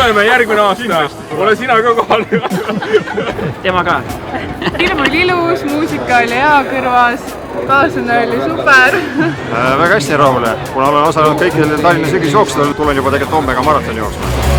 Tuleme järgmine aasta. Ole sina ka kohal. Tema ka. Film oli ilus, muusika oli hea kõrvas, kaaslane oli super. Väga hästi rahule, kuna olen osalenud kõikidel Tallinna sügisjooksudel, tulen juba tegelikult homme ka maratoni jooksma.